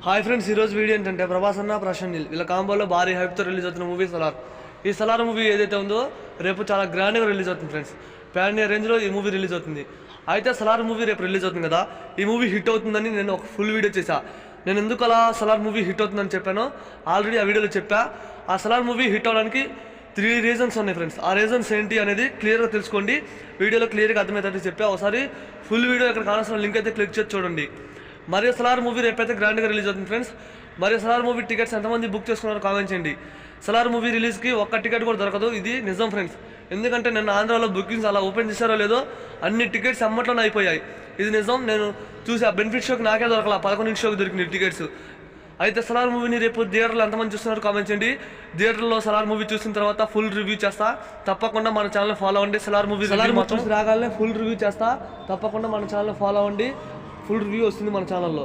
Hi friends, ఈరోజు video ఏంటంటే ప్రభాస్ అన్న ప్రశాంత్ వీళ్ళ కాంబోలో భారీ హైప్తో రిలీజ్ అవుతున్న మూవీ సలార్. ఈ సలార్ మూవీ ఏదైతే ఉందో రేపు చాలా గ్రాండ్గా రిలీజ్ అవుతుంది ఫ్రెండ్స్. పాన్ ఇండియా రేంజ్లో ఈ మూవీ రిలీజ్ అవుతుంది. అయితే సలార్ మూవీ రేపు రిలీజ్ అవుతుంది కదా, ఈ మూవీ హిట్ అవుతుందని నేను ఒక ఫుల్ వీడియో చేశా. నేను ఎందుకు అలా సలార్ మూవీ హిట్ అవుతుందని చెప్పానో ఆల్రెడీ ఆ వీడియోలో చెప్పా. ఆ సలార్ మూవీ హిట్ అవ్వడానికి 3 రీజన్స్ ఉన్నాయి ఫ్రెండ్స్. ఆ రీజన్స్ ఏంటి అనేది క్లియర్గా తెలుసుకోండి. వీడియోలో క్లియర్గా అర్థమవుతుంది చెప్పా. ఒకసారి ఫుల్ వీడియో ఇక్కడ కావాల్సిన లింక్ అయితే క్లిక్ చేసి చూడండి. మరియు సలార్ మూవీ రేపైతే గ్రాండ్గా రిలీజ్ అవుతుంది ఫ్రెండ్స్. మరియు సలార్ మూవీ టికెట్స్ ఎంతమంది బుక్ చేసుకున్నారో కామెంట్ చేయండి. సలార్ మూవీ రిలీజ్కి ఒక్క టికెట్ కూడా దొరకదు, ఇది నిజం ఫ్రెండ్స్. ఎందుకంటే నేను ఆంధ్రాలో బుకింగ్స్ అలా ఓపెన్ చేశారో లేదో అన్ని టికెట్స్ అమ్మట్లోనే అయిపోయాయి. ఇది నిజం, నేను చూసి ఆ బెనిఫిట్ షోకి నాకే దొరకల, 11 షోకి దొరికినాయి టికెట్స్. అయితే సలార్ మూవీని రేపు థియేటర్లో ఎంతమంది చూస్తున్నారు కామెంట్ చేయండి. థియేటర్లో సలార్ మూవీ చూసిన తర్వాత ఫుల్ రివ్యూ చేస్తా, తప్పకుండా మన ఛానల్ ఫాలో అవ్వండి. సలార్ మూవీ చూసి రాగానే ఫుల్ రివ్యూ చేస్తా, తప్పకుండా మన ఛానల్ ఫాలో అవ్వండి. ఫుల్ రివ్యూ వస్తుంది మన ఛానల్లో.